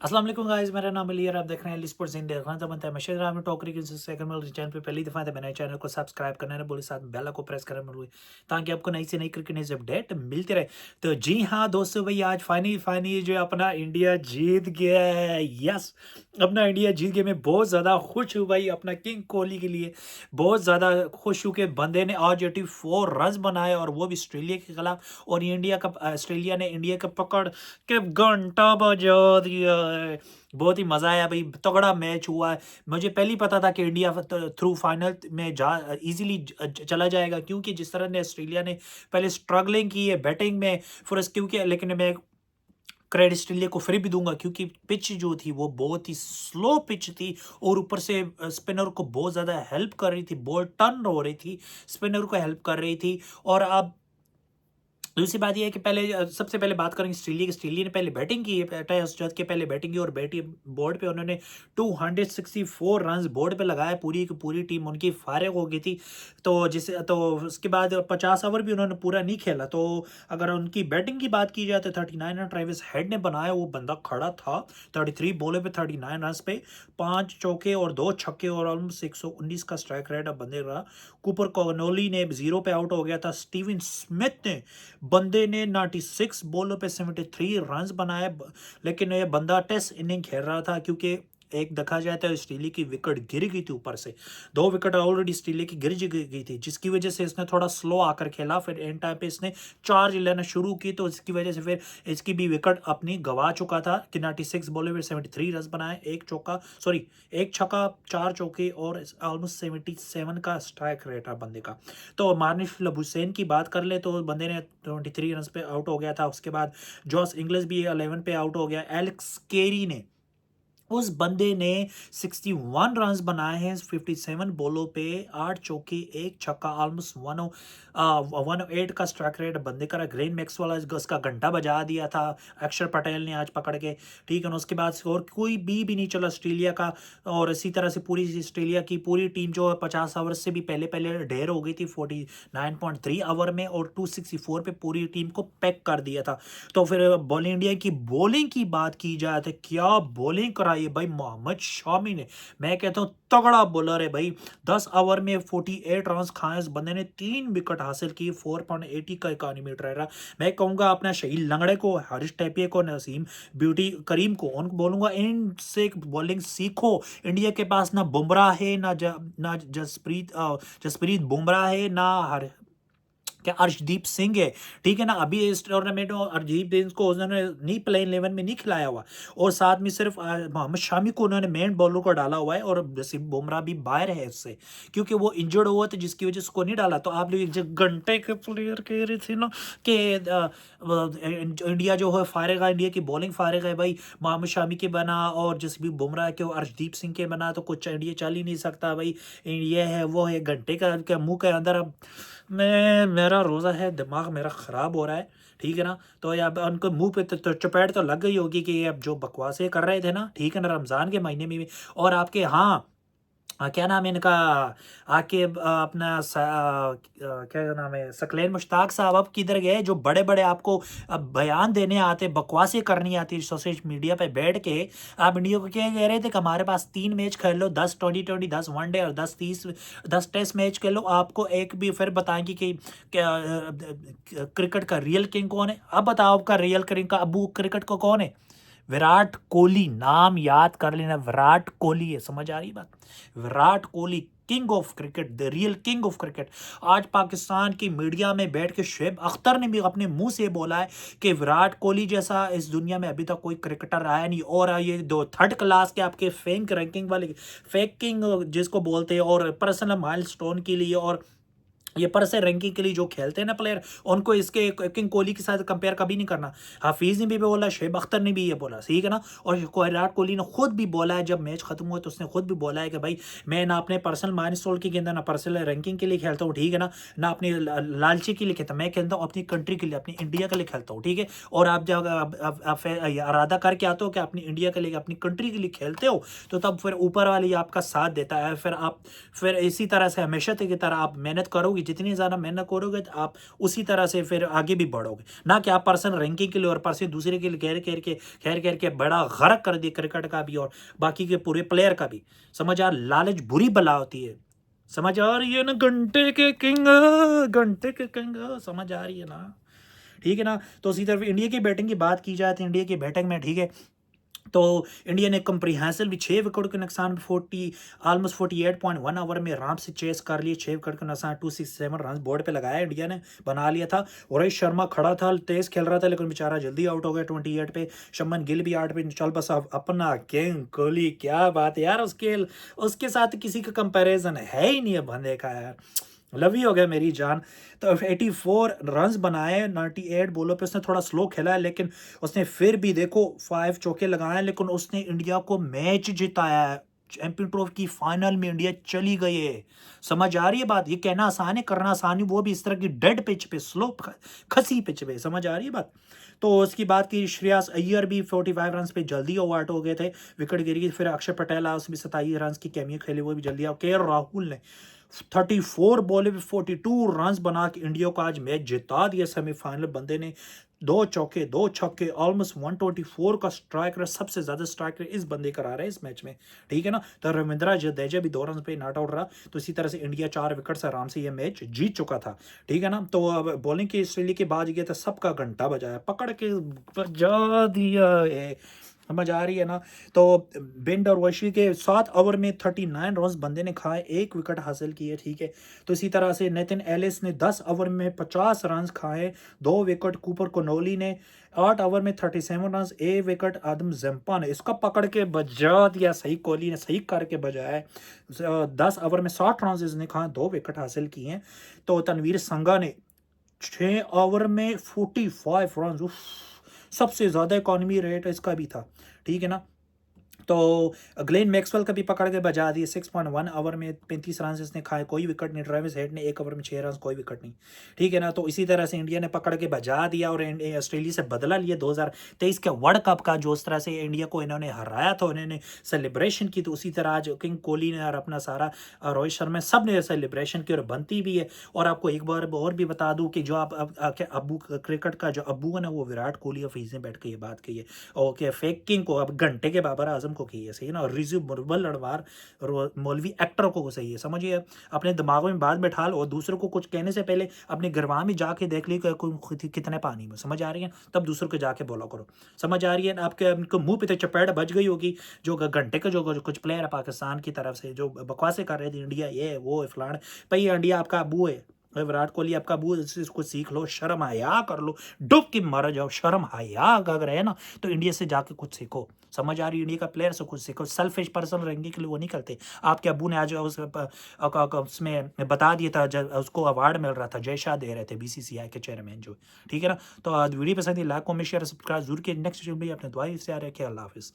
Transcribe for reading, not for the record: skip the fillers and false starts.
अस्सलाम वालेकुम गाइस, मेरा नाम अली और आप देख रहे हैं अली स्पोर्ट्स इंडिया। खान तो बनता है मशहूर राम टोकरी के सेकंड में चैनल पे पहली दफा मैंने चैनल को सब्सक्राइब करना है बोले, साथ बेल को प्रेस करना बोले ताकि आपको नई से नई क्रिकेट न्यूज़ अपडेट मिलती रहे। तो जी हाँ दोस्तों, भाई आज फाइनली जो अपना इंडिया जीत गया है। यस, अपना इंडिया जीत गया। मैं बहुत ज़्यादा खुश हूँ भाई, अपना किंग कोहली के लिए बहुत ज़्यादा खुश हूँ कि बंदे ने आज 84 रन बनाए और वो भी ऑस्ट्रेलिया के खिलाफ। और इंडिया का ऑस्ट्रेलिया ने इंडिया का पकड़ के घंटा बजा दिया है। बहुत ही मज़ा आया भाई, तगड़ा मैच हुआ है। मुझे पहले ही पता था कि इंडिया थ्रू फाइनल में जा इजीली चला जाएगा, क्योंकि जिस तरह ने ऑस्ट्रेलिया ने पहले स्ट्रगलिंग की है बैटिंग में फिर क्योंकि लेकिन मैं क्रेडिट ऑस्ट्रेलिया को फिर भी दूंगा क्योंकि पिच जो थी वो बहुत ही स्लो पिच थी और ऊपर से स्पिनर को बहुत ज़्यादा हेल्प कर रही थी, बॉल टर्न हो रही थी, स्पिनर को हेल्प कर रही थी। और अब दूसरी बात ये है कि पहले सबसे पहले बात करेंगे ऑस्ट्रेलिया की। ऑस्ट्रेलिया ने पहले बैटिंग की है, टॉस जीत के पहले बैटिंग की और बोर्ड पे उन्होंने 264 रन बोर्ड पे लगाया। पूरी की पूरी टीम उनकी फारिग हो गई थी। तो उसके बाद 50 ओवर भी उन्होंने पूरा नहीं खेला। तो अगर उनकी बैटिंग की बात की जाए तो 39 रन ट्रेविस हेड ने बनाया। वो बंदा खड़ा था 33 बॉलों पे 39 रन पे 5 चौके और 2 छक्के और ऑलमोस्ट 119 का स्ट्राइक रेट अब बंदे रहा। कूपर कोनोली ने 0 पे आउट हो गया था। स्टीवन स्मिथ ने बंदे ने 96 बॉलों पे 73 रन बनाए। लेकिन ये बंदा टेस्ट इनिंग खेल रहा था क्योंकि एक देखा जाए तो ऑस्ट्रेलिया की विकेट गिर गई थी ऊपर से। 2 विकेट ऑलरेडी ऑस्ट्रेलिया की गिर गई थी, जिसकी वजह से इसने थोड़ा स्लो आकर खेला। फिर एंड टाइम पे इसने चार्ज लेना शुरू की तो इसकी वजह से फिर इसकी भी विकेट अपनी गवा चुका था कि 96 बॉलों में 73 रन बनाए, एक छक्का 4 चौके और ऑलमोस्ट 77 का स्ट्राइक रेट है बंदे का। तो मार्निश हुसैन की बात कर ले तो बंदे ने 23 रन पे आउट हो गया था। उसके बाद जॉस इंग्लिश भी 11 पे आउट हो गया। एलेक्स केरी ने, उस बंदे ने 61 रन्स बनाए हैं 57 बॉलों पे, 8 चौके 1 छक्का, ऑलमोस्ट 108 का स्ट्राइक रेट बंदे का। ग्लेन मैक्सवेल उसका घंटा बजा दिया था अक्षर पटेल ने आज पकड़ के, ठीक है ना। उसके बाद और कोई भी नहीं चला ऑस्ट्रेलिया का। और इसी तरह से पूरी ऑस्ट्रेलिया की पूरी टीम जो है 50 ओवर से भी पहले पहले ढेर हो गई थी 49.3 ओवर में और 264 पे पूरी टीम को पैक कर दिया था। तो फिर बॉलिंग इंडिया की बॉलिंग की बात की जाए तो क्या बॉलिंग कराई है भाई मोहम्मद शामी ने। मैं कहता हूँ तगड़ा बॉलर है भाई। 10 ओवर में 48 रन खाए इस बंदे ने, 3 विकेट हासिल की, 4.80 का इकॉनमी रहा। मैं कहूंगा अपना शहीद लंगड़े को, हारिस टैपिया को, नसीम ब्यूटी करीम को उनको बोलूंगा इनसे बॉलिंग सीखो। इंडिया के पास ना बुमराह है ना जसप्रीत बुमराह है ना क्या अर्शदीप सिंह है, ठीक है ना। अभी इस टूर्नामेंट में अर्शदीप सिंह को उन्होंने नहीं प्लेइंग 11 में नहीं खिलाया हुआ और साथ में सिर्फ मोहम्मद शामी को उन्होंने मेन बॉलर को डाला हुआ है और जसीम बुमराह भी बाहर है उससे क्योंकि वो इंजर्ड हुआ था, जिसकी वजह से उसको नहीं डाला। तो आप लोग जो घंटे के प्लेयर कह रहे थे ना कि इंडिया जो है फारिग है, इंडिया की बॉलिंग फारिग है भाई। मोहम्मद शामी के बना और जसप्रीत बुमराह के और अर्शदीप सिंह के बना तो कुछ इंडिया चल ही नहीं सकता भाई। ये है वो है, घंटे का मुंह के अंदर अब मेरा रोज़ा है, दिमाग मेरा ख़राब हो रहा है, ठीक है ना। तो ये अब उनको मुंह पे तो चपेट तो लग गई होगी कि ये अब जो बकवासें कर रहे थे ना, ठीक है ना, रमज़ान के महीने में भी। और आपके हाँ क्या नाम है इनका, आके अपना क्या नाम है, सकलैन मुश्ताक साहब अब किधर गए जो बड़े बड़े आपको बयान देने आते, बकवासें करनी आती सोशल मीडिया पे बैठ के। आप इंडिया को क्या कह रहे थे कि हमारे पास 3 मैच खेल लो, 10 2020, 10 वनडे और 10 टेस्ट मैच खेल लो। आपको एक भी फिर बताएंगे कि क्या क्रिकेट का रियल किंग कौन है। अब बताओ आपका रियल किंग का अबू क्रिकेट को कौन है? विराट कोहली। नाम याद कर लेना, विराट कोहली है, समझ आ रही बात? Virat Kohli king of cricket, the real king of cricket. आज पाकिस्तान की मीडिया में बैठ के शुएब अख्तर ने भी अपने मुंह से बोला है कि विराट कोहली जैसा इस दुनिया में अभी तक कोई क्रिकेटर आया नहीं। और ये दो थर्ड क्लास के आपके फैंक रैंकिंग वाले, फैकिंग जिसको बोलते हैं, और पर्सनल माइलस्टोन के लिए और ये पर्सनल रैंकिंग के लिए जो खेलते हैं ना प्लेयर, उनको इसके किंग कोहली के साथ कंपेयर कभी नहीं करना। हाफिज ने भी बोला, शुएब अख्तर ने भी ये बोला, ठीक है ना। और विराट कोहली ने खुद भी बोला है, जब मैच खत्म हुआ तो उसने खुद भी बोला है कि भाई मैं ना अपने पर्सनल माइलस्टोन के अंदर ना पर्सनल रैंकिंग के लिए खेलता हूँ, ठीक है ना अपनी लालची के लिए खेलता हूँ। मैं खेलता हूँ अपनी कंट्री के लिए, अपनी इंडिया के लिए खेलता हूँ, ठीक है। और आप जब इरादा करके आते हो कि अपनी इंडिया के लिए, अपनी कंट्री के लिए खेलते हो, तो तब फिर ऊपर वाली आपका साथ देता है। फिर इसी तरह से हमेशा की तरह आप मेहनत करोगे, जितनी ज़्यादा मेहनत करोगे तो आप उसी तरह से फिर आगे भी बढ़ोगे, ना कि आप पर्सन रैंकिंग के लिए और पर्सन दूसरे के लिए खैर के बड़ा गर्क कर दिए क्रिकेट का भी और बाकी के पूरे प्लेयर का भी। समझ आ, लालच बुरी बला होती है, समझ आ रही है ना, घंटे के किंग, समझ आ रही है ना, ठीक है ना। तो उसी तरफ इंडिया की बैटिंग की बात की जाए तो इंडिया की बैटिंग में ठीक है, तो इंडिया ने कंप्रीहेंसिव भी 6 विकेट के नुकसान 48.1 ओवर में आराम से चेस कर लिए। 6 विकेट के नुकसान 267 रन बोर्ड पे लगाया इंडिया ने, बना लिया था। रोहित शर्मा खड़ा था, तेज खेल रहा था, लेकिन बेचारा जल्दी आउट हो गया 28 पे। शुभमन गिल भी 8 पे। चल बस अब अपना किंग कोहली, क्या बात है यार, उसके साथ किसी का कंपैरिजन है ही नहीं है बंदे का यार, लव हो गया मेरी जान। तो 84 रन्स बनाए 98 बॉलों पे, उसने थोड़ा स्लो खेला है लेकिन उसने फिर भी देखो 5 चौके लगाए, लेकिन उसने इंडिया को मैच जिताया है। चैंपियन ट्रॉफी की फाइनल में इंडिया चली गई है, समझ आ रही है बात। ये कहना आसान है, करना आसान है, वो भी इस तरह की डेड पिच पे, स्लो खसी पिच पे, समझ आ रही है बात। तो उसकी बात की, श्रेयस अय्यर भी 45 रन पे जल्दी आउट हो गए थे, विकेट गिर गई। फिर अक्षर पटेल आया, उसमें 27 रन की कैमियो खेले, वो भी जल्दी आउट। के राहुल ने 34 बॉल पे 42 रन बना के इंडिया को आज मैच जिता दिया सेमीफाइनल। बंदे ने 2 चौके 2 छक्के, ऑलमोस्ट 124 का स्ट्राइक रेट, सबसे ज्यादा स्ट्राइक रेट इस बंदे का रहा है इस मैच में, ठीक है ना। तो रविंद्रा जडेजा भी 2 रन पे नॉट आउट रहा। तो इसी तरह से इंडिया 4 विकेट से आराम से ये मैच जीत चुका था, ठीक है ना। तो अब बॉलिंग की ऑस्ट्रेलिया की बात गया था, सबका घंटा बजाया, पकड़ के बजा दिया है, समझ आ रही है ना। तो बेन वशी के 7 ओवर में 39 रन बंदे ने खाए, 1 विकेट हासिल किए, ठीक है। तो इसी तरह से नेथन एलिस ने 10 ओवर में 50 रन खाए, 2 विकेट। कूपर कोनोली ने 8 ओवर में 37 रन, 1 विकेट। आदम जम्पा ने इसका पकड़ के बजा दिया, सही कोहली ने सही करके बजाया है। 10 ओवर में 60 रन इसने खाए, 2 विकेट हासिल किए हैं। तो तनवीर संगा ने 6 ओवर में 45 रन, सबसे ज्यादा इकॉनमी रेट इसका भी था, ठीक है ना। तो ग्लेन मैक्सवेल का भी पकड़ के बजा दिए, 6.1 ओवर में 35 रन इसने खाए, कोई विकेट नहीं। ट्रेविस हेड ने 1 ओवर में 6 रन, कोई विकेट नहीं, ठीक है ना। तो इसी तरह से इंडिया ने पकड़ के बजा दिया और ऑस्ट्रेलिया से बदला लिया 2023 के वर्ल्ड कप का। जो उस तरह से इंडिया को इन्होंने हराया था, उन्होंने सेलिब्रेशन की, तो उसी तरह आज किंग कोहली ने और अपना सारा रोहित शर्मा सब ने सेलिब्रेशन की और बनती भी है। और आपको एक बार और भी बता दूं कि जो आप अबू क्रिकेट का जो अबू है ना, वो विराट कोहली ऑफिस में बैठ के ये बात कही है, ओके फेक किंग को अब घंटे के बाबर आजम को की है, सही है ना। और रिजु मुरबल लड़वार मौलवी एक्टर को सही है, समझिए। अपने दिमागों में बात बैठा लो और दूसरों को कुछ कहने से पहले अपने घरवा में जाके देख ली कितने पानी में, समझ आ रही है, तब दूसरों को जाके बोला करो, समझ आ रही है। आपके मुंह पे तो चपेट बज गई होगी। जो घंटे के जो कुछ प्लेयर है पाकिस्तान की तरफ से जो बकवासें कर रहे थे, इंडिया ये वो फलान, भाई इंडिया आपका अबू है, विराट कोहली आपका अबू, इसको सीख लो, शर्म हया कर लो, डूब के मर जाओ, शर्म हया अगर है ना, तो इंडिया से जाके कुछ सीखो, समझ आ रही है। इंडिया का प्लेयर से कुछ सीखो, सेल्फिश पर्सन रहेंगे के लिए वो नहीं करते। आपके अबू ने आज उसमें बता दिया था, जब उसको अवार्ड मिल रहा था, जय शाह दे रहे थे बीसीसीआई के चेयरमैन जो, ठीक है ना। तो वीडियो पसंद है, लाइक कमेंट शेयर सब्सक्राइब जरूर किए। नेक्स्ट वीडियो में अपने दुआ से आ रहे हैं, अल्लाह हाफिज़।